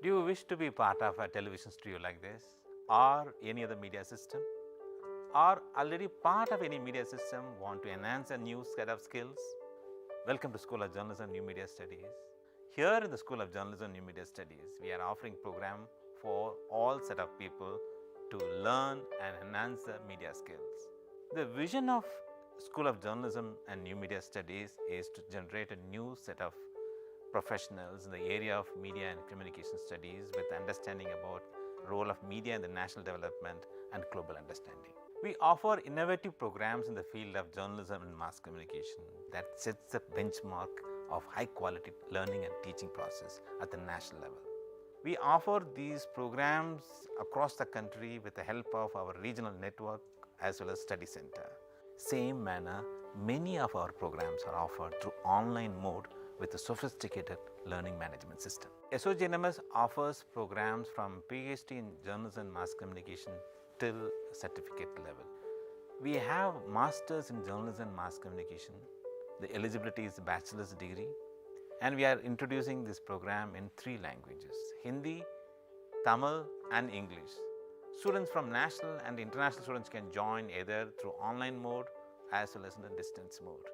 Do you wish to be part of a television studio like this or any other media system? Or already part of any media system, want to enhance a new set of skills? Welcome to School of Journalism and New Media Studies. Here in the School of Journalism and New Media Studies, we are offering program for all set of people to learn and enhance their media skills. The vision of School of Journalism and New Media Studies is to generate a new set of professionals in the area of media and communication studies with understanding about role of media in the national development and global understanding. We offer innovative programs in the field of journalism and mass communication that sets the benchmark of high quality learning and teaching process at the national level. We offer these programs across the country with the help of our regional network as well as study center. Same manner, many of our programs are offered through online mode with a sophisticated learning management system. SOGNMS offers programs from PhD in journalism and mass communication till certificate level. We have masters in journalism and mass communication. The eligibility is bachelor's degree, and we are introducing this program in 3 languages: Hindi, Tamil and English. Students from national and international students can join either through online mode as well as in the distance mode.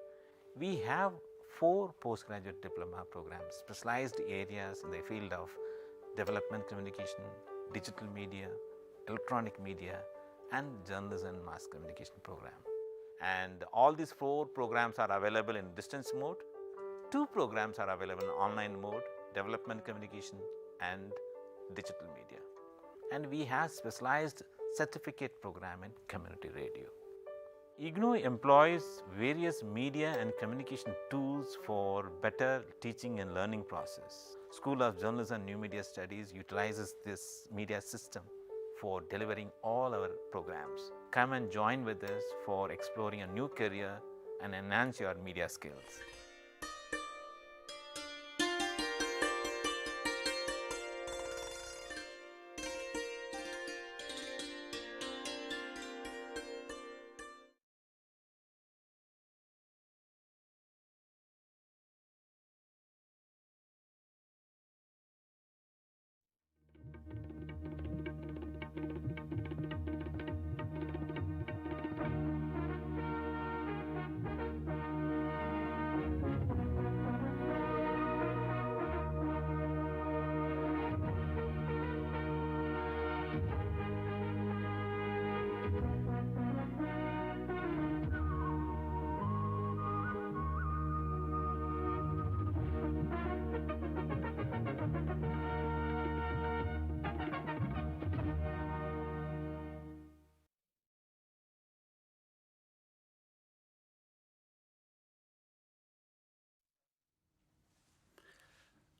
We have 4 postgraduate diploma programs, specialized areas in the field of development communication, digital media, electronic media and journalism and mass communication program. And all these 4 programs are available in distance mode. 2 programs are available in online mode, development communication and digital media. And we have specialized certificate program in community radio. IGNOU employs various media and communication tools for better teaching and learning process. School of Journalism and New Media Studies utilizes this media system for delivering all our programs. Come and join with us for exploring a new career and enhance your media skills.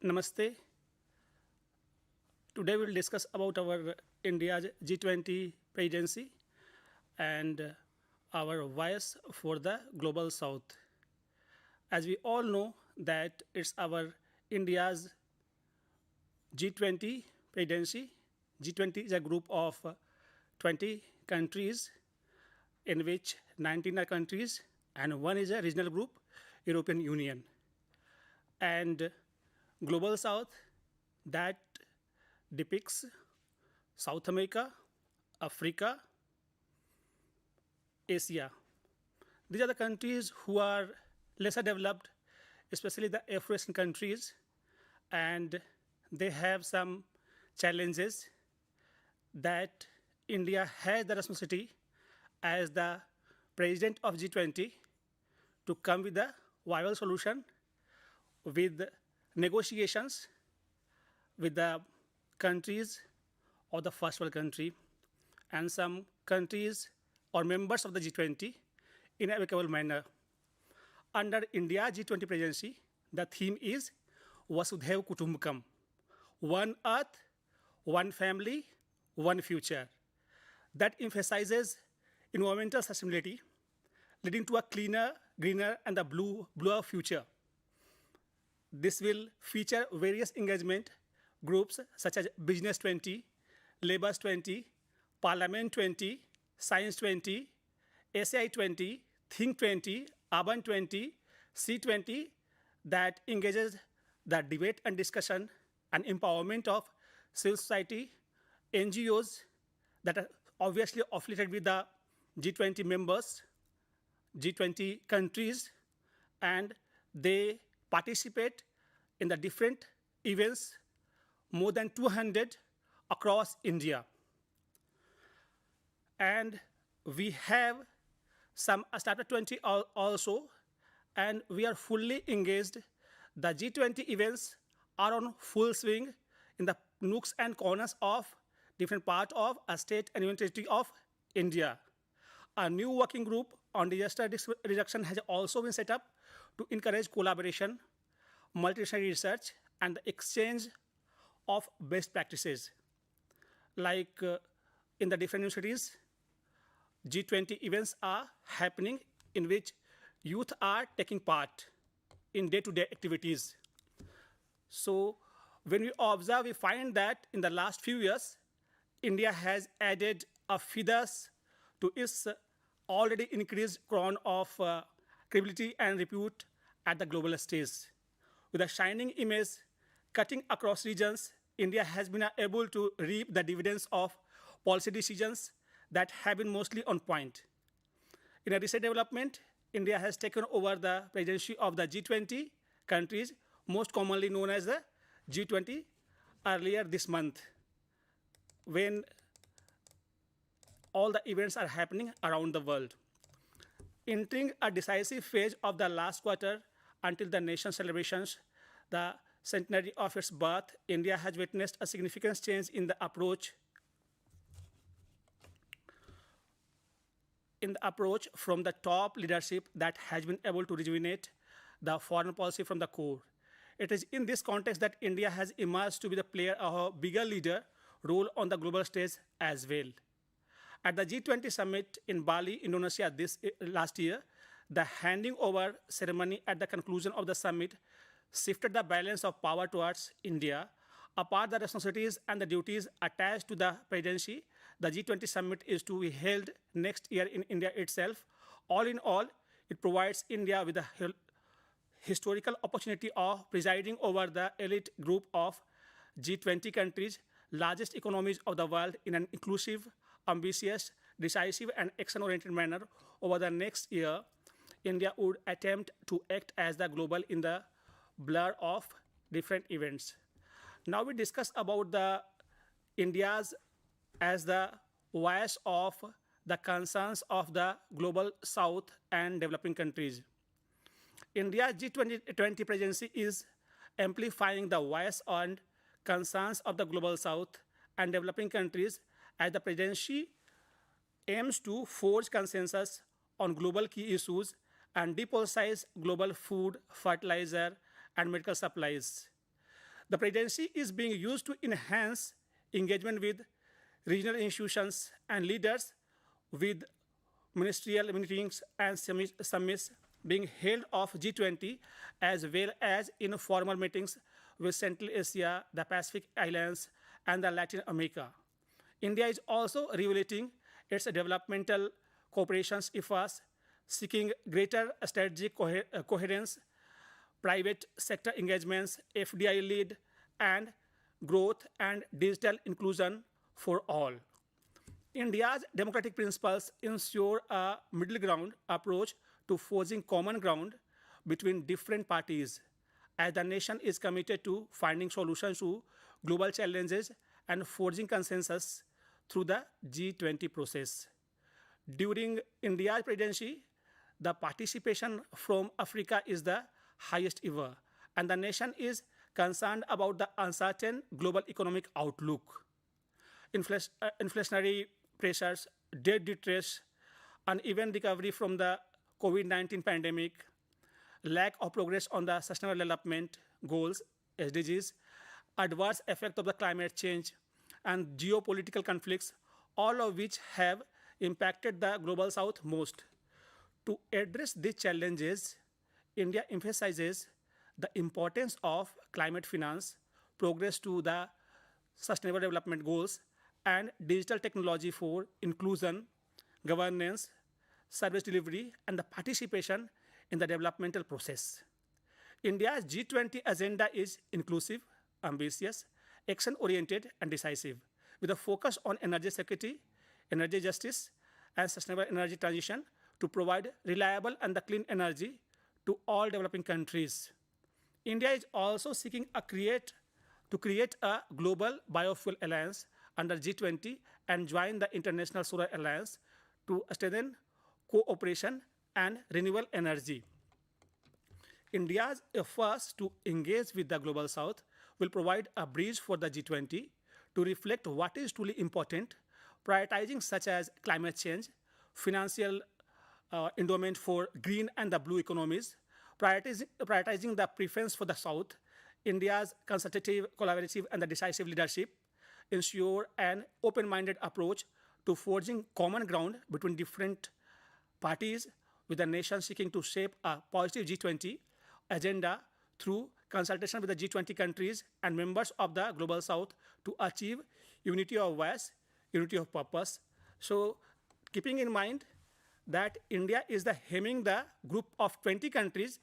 Namaste. Today we'll discuss about our India's G20 presidency and our voice for the global south. As we all know that it's our India's G20 presidency. G20 is a group of 20 countries in which 19 are countries and 1 is a regional group, European Union. And Global South, that depicts South America, Africa, Asia. These are the countries who are lesser developed, especially the Afro-Asian countries, and they have some challenges that India has the responsibility as the president of G20 to come with a viable solution with negotiations with the countries of the first world country and some countries or members of the G20 in an amicable manner. Under India G20 presidency, the theme is Vasudhaiva Kutumbakam, one earth, one family, one future. That emphasizes environmental sustainability, leading to a cleaner, greener, and a bluer future. This will feature various engagement groups such as Business 20, Labours 20, Parliament 20, Science 20, SAI 20, Think 20, Urban 20, C20 that engages the debate and discussion and empowerment of civil society, NGOs that are obviously affiliated with the G20 members, G20 countries, and they participate in the different events, more than 200 across India. And we have some Startup 20 also, and we are fully engaged. The G20 events are on full swing in the nooks and corners of different parts of a state and union territory of India. A new working group on disaster risk reduction has also been set up to encourage collaboration, multidisciplinary research, and the exchange of best practices. Like in the different universities, G20 events are happening in which youth are taking part in day-to-day activities. So when we observe, we find that in the last few years, India has added a feathers to its already increased crown of credibility and repute at the global stage. With a shining image cutting across regions, India has been able to reap the dividends of policy decisions that have been mostly on point. In a recent development, India has taken over the presidency of the G20 countries, most commonly known as the G20, earlier this month, when all the events are happening around the world. Entering a decisive phase of the last quarter until the nation celebrations the centenary of its birth, India has witnessed a significant change in the approach from the top leadership that has been able to rejuvenate the foreign policy from the core. It is in this context that India has emerged to be the player of a bigger leader role on the global stage as well. At the G20 summit in Bali, Indonesia last year, the handing over ceremony at the conclusion of the summit shifted the balance of power towards India. Apart the responsibilities and the duties attached to the presidency, the G20 summit is to be held next year in India itself. All in all, it provides India with a historical opportunity of presiding over the elite group of G20 countries, largest economies of the world, in an inclusive, ambitious, decisive, and action-oriented manner. Over the next year, India would attempt to act as the global in the blur of different events. Now we discuss about the India's as the voice of the concerns of the global South and developing countries. India's G20 presidency is amplifying the voice and concerns of the global South and developing countries as the presidency aims to forge consensus on global key issues and depoliticize global food, fertilizer, and medical supplies. The presidency is being used to enhance engagement with regional institutions and leaders, with ministerial meetings and summits being held of G20, as well as informal meetings with Central Asia, the Pacific Islands, and the Latin America. India is also revelating its developmental cooperation efforts, seeking greater strategic coherence, private sector engagements, FDI-led, and growth and digital inclusion for all. India's democratic principles ensure a middle ground approach to forging common ground between different parties, as the nation is committed to finding solutions to global challenges and forging consensus through the G20 process. During India's presidency, the participation from Africa is the highest ever, and the nation is concerned about the uncertain global economic outlook. Inflationary pressures, debt distress, uneven recovery from the COVID-19 pandemic, lack of progress on the Sustainable Development Goals, SDGs, adverse effect of the climate change, and geopolitical conflicts, all of which have impacted the global South most. To address these challenges, India emphasizes the importance of climate finance, progress to the Sustainable Development Goals, and digital technology for inclusion, governance, service delivery, and the participation in the developmental process. India's G20 agenda is inclusive, ambitious, action-oriented and decisive, with a focus on energy security, energy justice, and sustainable energy transition to provide reliable and clean energy to all developing countries. India is also seeking to create a global biofuel alliance under G20 and join the International Solar Alliance to strengthen cooperation and renewable energy. India's efforts to engage with the Global South will provide a bridge for the G20 to reflect what is truly important, prioritizing such as climate change, financial endowment for green and the blue economies, prioritizing the preference for the South, India's consultative, collaborative, and the decisive leadership, ensure an open-minded approach to forging common ground between different parties, with the nation seeking to shape a positive G20 agenda through consultation with the G20 countries and members of the Global South to achieve unity of voice, unity of purpose. So, keeping in mind that India is hemming the group of 20 countries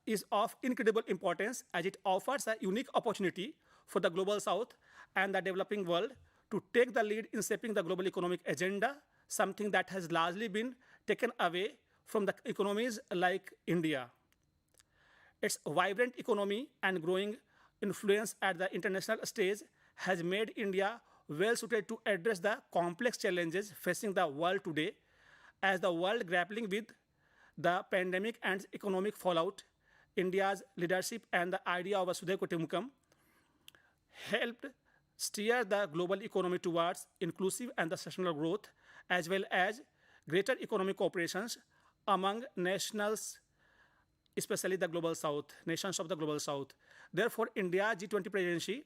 is of incredible importance, as it offers a unique opportunity for the Global South and the developing world to take the lead in shaping the global economic agenda, something that has largely been taken away from the economies like India. Its vibrant economy and growing influence at the international stage has made India well suited to address the complex challenges facing the world today, as the world grappling with the pandemic and economic fallout. India's leadership and the idea of a Sudhir Kutumukam helped steer the global economy towards inclusive and the sustainable growth, as well as greater economic cooperations among nationals, especially the Global South, nations of the Global South. Therefore, India G20 presidency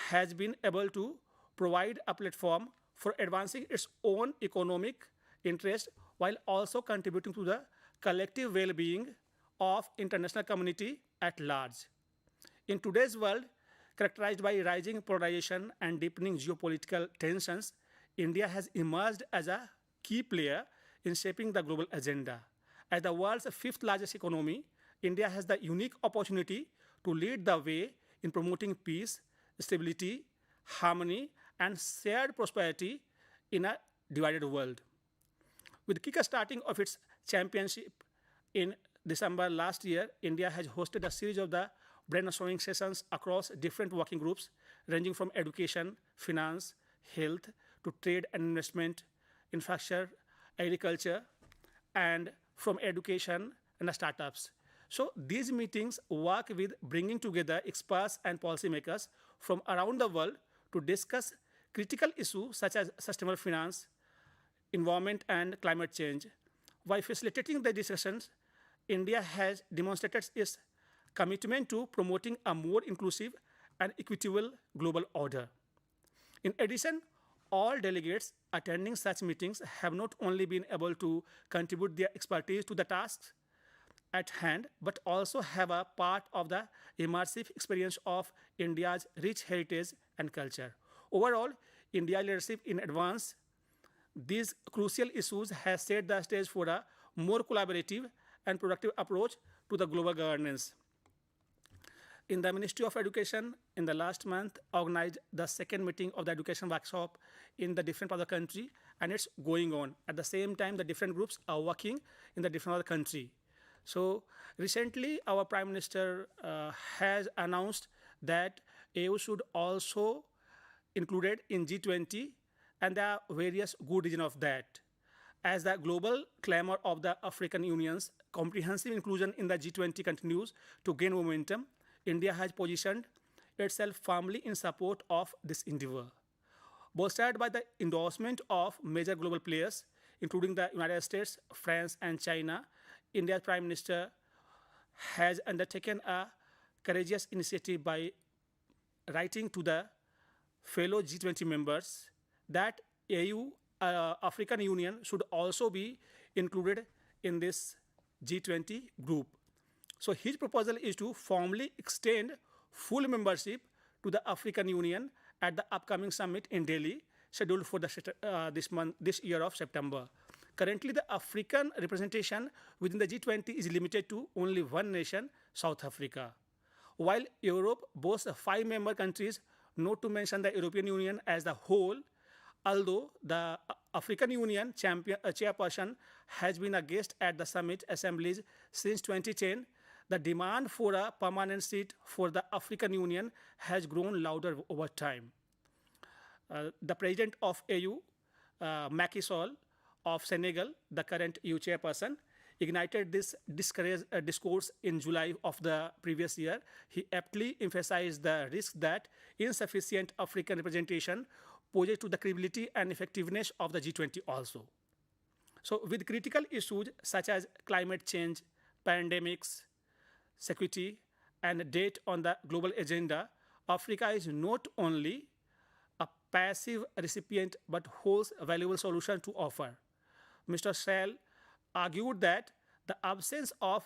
has been able to provide a platform for advancing its own economic interest while also contributing to the collective well-being of international community at large. In today's world, characterized by rising polarization and deepening geopolitical tensions, India has emerged as a key player in shaping the global agenda. As the world's fifth largest economy, India has the unique opportunity to lead the way in promoting peace, stability, harmony, and shared prosperity in a divided world. With kick-starting of its championship in December last year, India has hosted a series of the brainstorming sessions across different working groups, ranging from education, finance, health, to trade and investment, infrastructure, agriculture, and from education and the startups. So these meetings work with bringing together experts and policymakers from around the world to discuss critical issues such as sustainable finance, environment, and climate change. By facilitating the discussions, India has demonstrated its commitment to promoting a more inclusive and equitable global order. In addition, all delegates attending such meetings have not only been able to contribute their expertise to the tasks at hand, but also have a part of the immersive experience of India's rich heritage and culture. Overall, India's leadership in advance these crucial issues has set the stage for a more collaborative and productive approach to the global governance. In the Ministry of Education, in the last month, organized the second meeting of the education workshop in the different parts of the country, and it's going on. At the same time, the different groups are working in the different other country. So recently, our Prime Minister has announced that AU should also included in G20, and there are various good reasons of that. As the global clamor of the African Union's comprehensive inclusion in the G20 continues to gain momentum, India has positioned itself firmly in support of this endeavor. Bolstered by the endorsement of major global players, including the United States, France, and China, India's Prime Minister has undertaken a courageous initiative by writing to the fellow G20 members that AU, African Union, should also be included in this G20 group. So his proposal is to formally extend full membership to the African Union at the upcoming summit in Delhi, scheduled for this year of September. Currently, the African representation within the G20 is limited to only one nation, South Africa. While Europe boasts 5 member countries, not to mention the European Union as a whole, although the African Union chairperson has been a guest at the summit assemblies since 2010, the demand for a permanent seat for the African Union has grown louder over time. The president of AU, Macky Sall of Senegal, the current EU chairperson, ignited this discourse in July of the previous year. He aptly emphasized the risk that insufficient African representation poses to the credibility and effectiveness of the G20 also. So with critical issues such as climate change, pandemics, security, and debt on the global agenda, Africa is not only a passive recipient but holds a valuable solution to offer. Mr. Sall argued that the absence of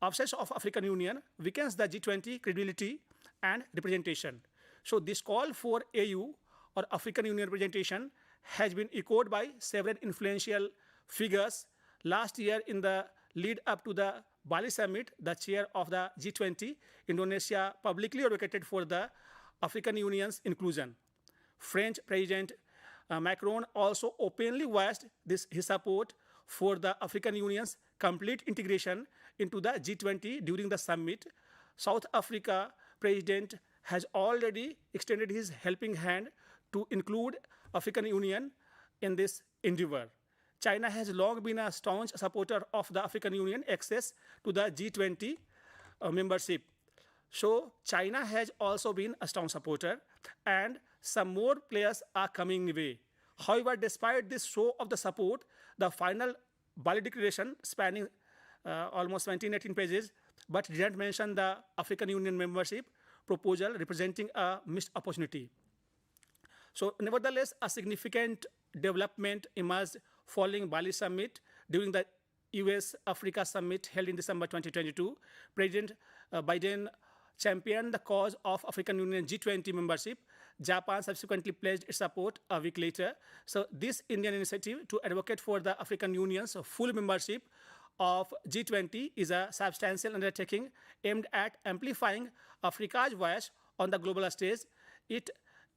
absence of African Union weakens the G20 credibility and representation. So this call for AU or African Union representation has been echoed by several influential figures. Last year, in the lead up to the Bali summit, the chair of the G20, Indonesia, publicly advocated for the African Union's inclusion. French President Macron also openly voiced his support for the African Union's complete integration into the G20 during the summit. South Africa President has already extended his helping hand to include African Union in this endeavor. China has long been a staunch supporter of the African Union access to the G20 membership. So China has also been a strong supporter, and some more players are coming away. However, despite this show of the support, the final Bali declaration spanning almost 17-18 pages, but didn't mention the African Union membership proposal, representing a missed opportunity. So nevertheless, a significant development emerged following Bali summit. During the US-Africa summit held in December 2022, President Biden championed the cause of African Union G20 membership. Japan subsequently pledged its support a week later. So this Indian initiative to advocate for the African Union's full membership of G20 is a substantial undertaking aimed at amplifying Africa's voice on the global stage. It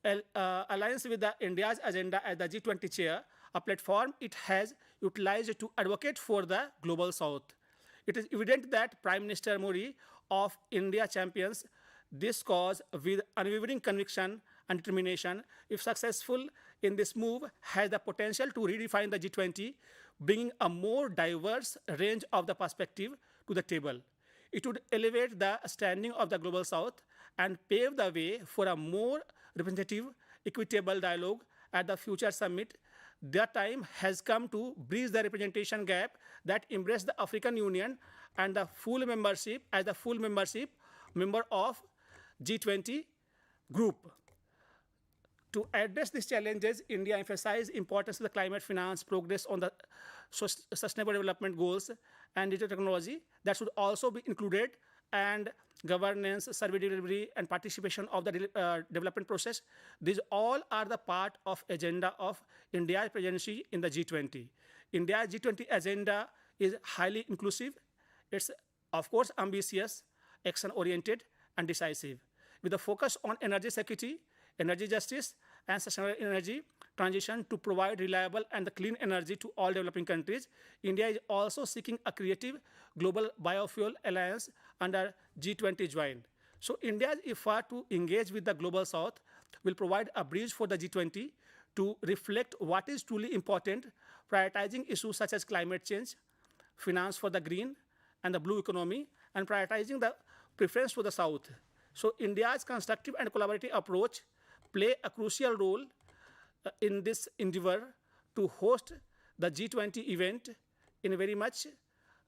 aligns with India's agenda as the G20 chair, a platform it has utilized to advocate for the global south. It is evident that Prime Minister Modi of India champions this cause with unwavering conviction and determination. If successful in this move, has the potential to redefine the G20, bringing a more diverse range of the perspective to the table. It would elevate the standing of the global south and pave the way for a more representative, equitable dialogue at the future summit. The time has come to bridge the representation gap that embrace the African Union and the full membership as the full membership member of G20 group. To address these challenges, India emphasized importance of the climate finance, progress on the sustainable development goals, and digital technology that should also be included, and governance, survey delivery, and participation of the development process. These all are the part of agenda of India's presidency in the G20. India's G20 agenda is highly inclusive. It's, of course, ambitious, action-oriented, and decisive. With a focus on energy security, energy justice, and sustainable energy transition to provide reliable and clean energy to all developing countries, India is also seeking a creative global biofuel alliance under G20 joint. So India's effort to engage with the global south will provide a bridge for the G20 to reflect what is truly important, prioritizing issues such as climate change, finance for the green and the blue economy, and prioritizing the preference for the south. So India's constructive and collaborative approach play a crucial role in this endeavor to host the G20 event in a very much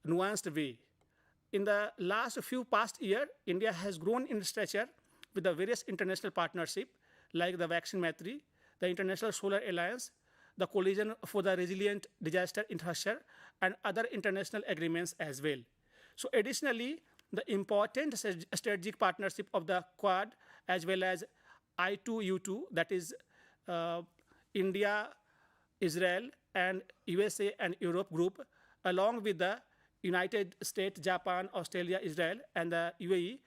nuanced way. In the last few past years, India has grown in stature with the various international partnerships like the Vaccine Maitri, the International Solar Alliance, the Coalition for the Resilient Disaster Infrastructure, and other international agreements as well. So additionally, the important strategic partnership of the Quad as well as I2U2, that is India, Israel, and USA and Europe group, along with the United States, Japan, Australia, Israel, and the UAE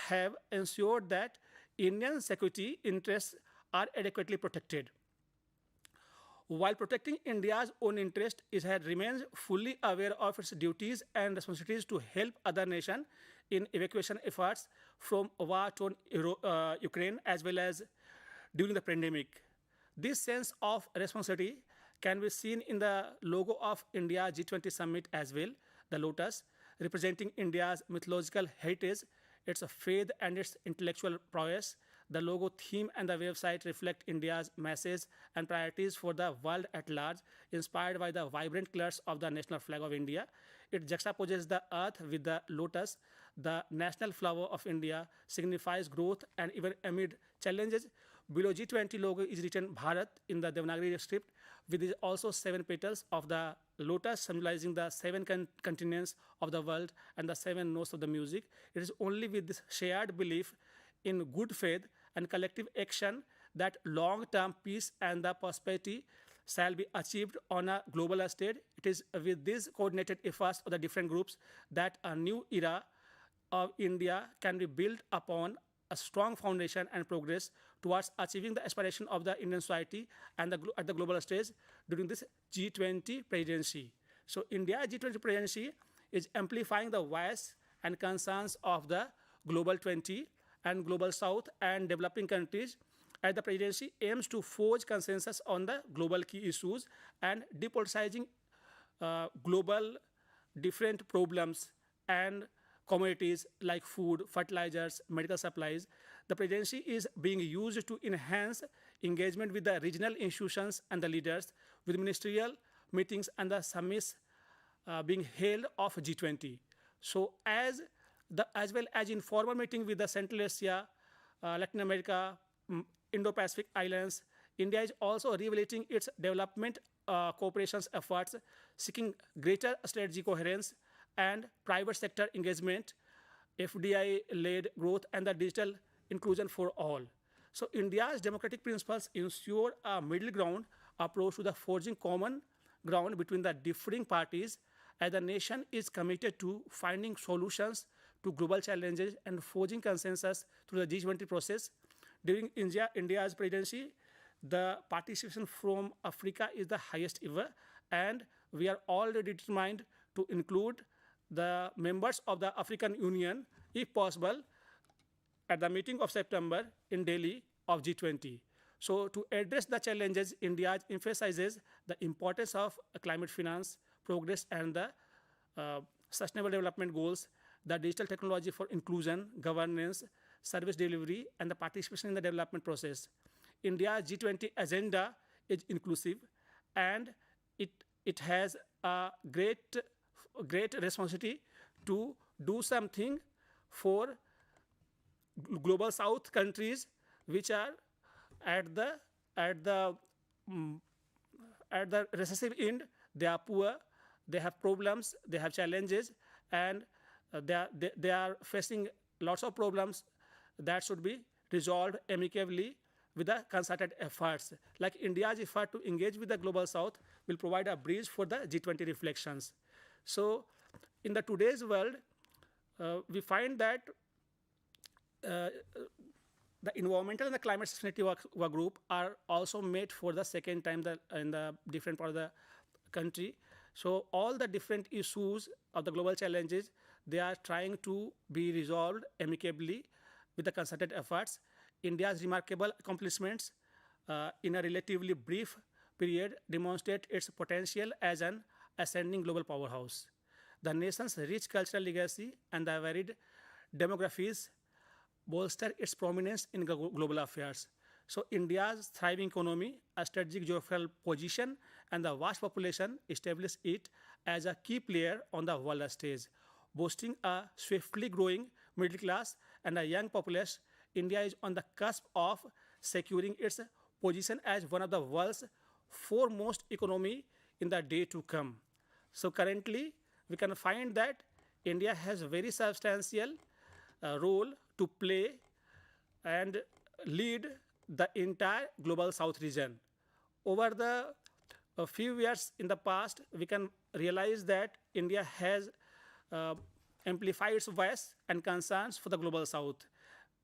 have ensured that Indian security interests are adequately protected. While protecting India's own interest, it remains fully aware of its duties and responsibilities to help other nations in evacuation efforts from war-torn Ukraine as well as during the pandemic. This sense of responsibility can be seen in the logo of India G20 summit as well, the lotus, representing India's mythological heritage, its faith and its intellectual prowess. The logo theme and the website reflect India's message and priorities for the world at large, inspired by the vibrant colors of the national flag of India. It juxtaposes the earth with the lotus. The national flower of India signifies growth, and even amid challenges, below G20 logo is written Bharat in the Devanagari script, with also 7 petals of the lotus symbolizing the 7 continents of the world and the 7 notes of the music. It is only with this shared belief in good faith and collective action that long-term peace and the prosperity shall be achieved on a global stage. It is with these coordinated efforts of the different groups that a new era of India can be built upon a strong foundation and progress towards achieving the aspiration of the Indian society and at the global stage during this G20 presidency. So India G20 presidency is amplifying the voice and concerns of the global 20 and global south and developing countries, as the presidency aims to forge consensus on the global key issues and depoliticizing global different problems and commodities like food, fertilizers, medical supplies. The presidency is being used to enhance engagement with the regional institutions and the leaders, with ministerial meetings and the summits being held of G20. So as well as informal meeting with the Central Asia, Latin America, Indo-Pacific islands, India is also revelating its development cooperation efforts, seeking greater strategy coherence and private sector engagement, FDI-led growth, and the digital inclusion for all. So India's democratic principles ensure a middle ground approach to the forging common ground between the differing parties, as the nation is committed to finding solutions to global challenges and forging consensus through the G20 process. During India's presidency, the participation from Africa is the highest ever, and we are already determined to include the members of the African Union, if possible, at the meeting of September in Delhi of G20. So to address the challenges, India emphasizes the importance of climate finance, progress, and the sustainable development goals, the digital technology for inclusion, governance, service delivery, and the participation in the development process. India's G20 agenda is inclusive, and it has a great responsibility to do something for global south countries which are at the recessive end. They are poor, they have problems, they have challenges, and they are facing lots of problems that should be resolved amicably with the concerted efforts. Like India's effort to engage with the global south will provide a bridge for the G20 reflections. So in the today's world, we find that the environmental and the climate sustainability work group are also made for the second time in the different part of the country. So all the different issues of the global challenges, they are trying to be resolved amicably with the concerted efforts. India's remarkable accomplishments in a relatively brief period demonstrate its potential as an ascending global powerhouse. The nation's rich cultural legacy and the varied demographies bolster its prominence in global affairs. So India's thriving economy, a strategic geographical position, and the vast population establish it as a key player on the world stage. Boasting a swiftly growing middle class and a young populace, India is on the cusp of securing its position as one of the world's foremost economy in the day to come. So currently, we can find that India has a very substantial role to play and lead the entire global south region. Over the few years in the past, we can realize that India has amplify its voice and concerns for the global south,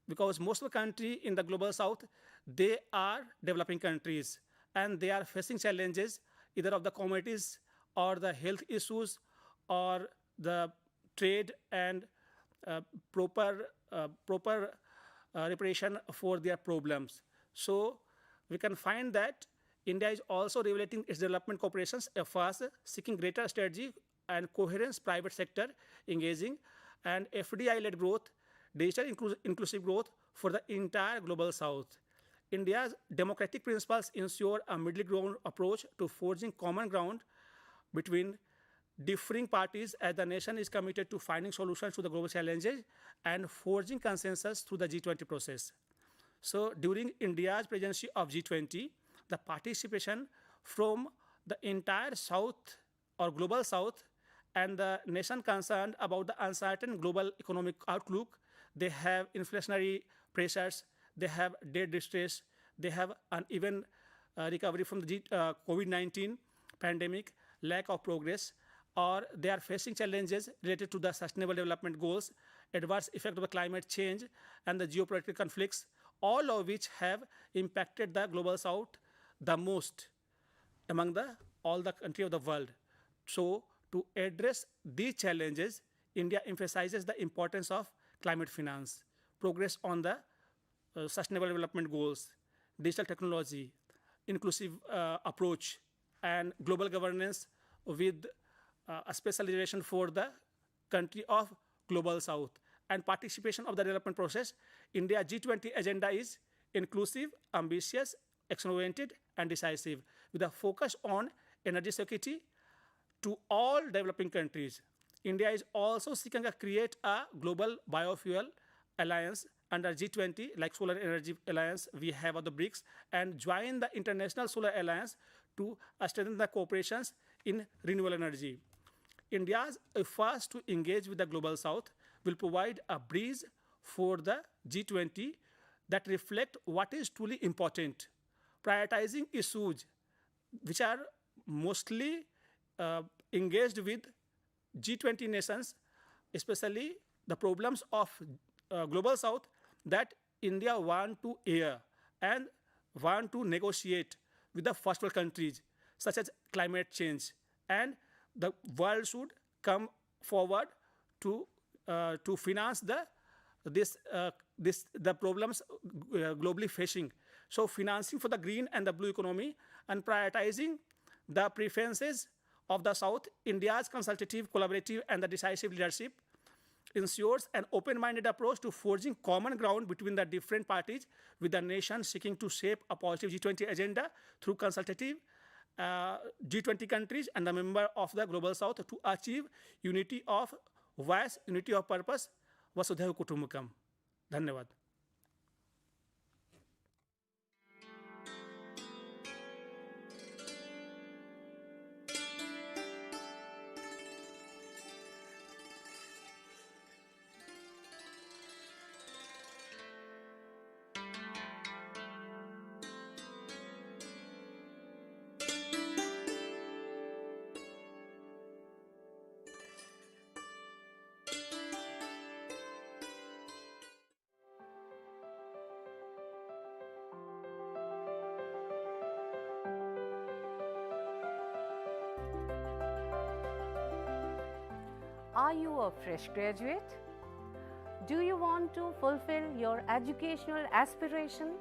because most of the country in the global south, they are developing countries, and they are facing challenges either of the commodities or the health issues or the trade and proper reparation for their problems. So we can find that India is also regulating its development cooperations efforts, seeking greater strategy and coherence private sector engaging, and FDI-led growth, digital inclusive growth for the entire global south. India's democratic principles ensure a middle ground approach to forging common ground between differing parties, as the nation is committed to finding solutions to the global challenges and forging consensus through the G20 process. So during India's presidency of G20, the participation from the entire South or global South and the nation concerned about the uncertain global economic outlook, they have inflationary pressures, they have debt distress, they have uneven recovery from the COVID-19 pandemic, lack of progress, or they are facing challenges related to the sustainable development goals, adverse effect of the climate change, and the geopolitical conflicts, all of which have impacted the global south the most among all the countries of the world. So to address these challenges, India emphasizes the importance of climate finance, progress on the sustainable development goals, digital technology, inclusive approach, and global governance with a specialization for the country of global south and participation of the development process. India G20 agenda is inclusive, ambitious, action-oriented, and decisive, with a focus on energy security to all developing countries. India is also seeking to create a global biofuel alliance under G20, like Solar Energy Alliance we have of the BRICS, and join the International Solar Alliance to strengthen the cooperations in renewable energy. India's efforts to engage with the global south will provide a breeze for the G20 that reflect what is truly important, prioritizing issues which are mostly engaged with G20 nations, especially the problems of global south that India want to air and want to negotiate with the first world countries, such as climate change. And the world should come forward to finance the problems globally facing. So financing for the green and the blue economy and prioritizing the preferences of the South, India's consultative, collaborative, and the decisive leadership ensures an open-minded approach to forging common ground between the different parties, with the nation seeking to shape a positive G20 agenda through consultative G20 countries and the member of the global south to achieve unity of voice, unity of purpose. Vasudhaiva Kutumbakam. Dhanyavad. Are you a fresh graduate? Do you want to fulfill your educational aspiration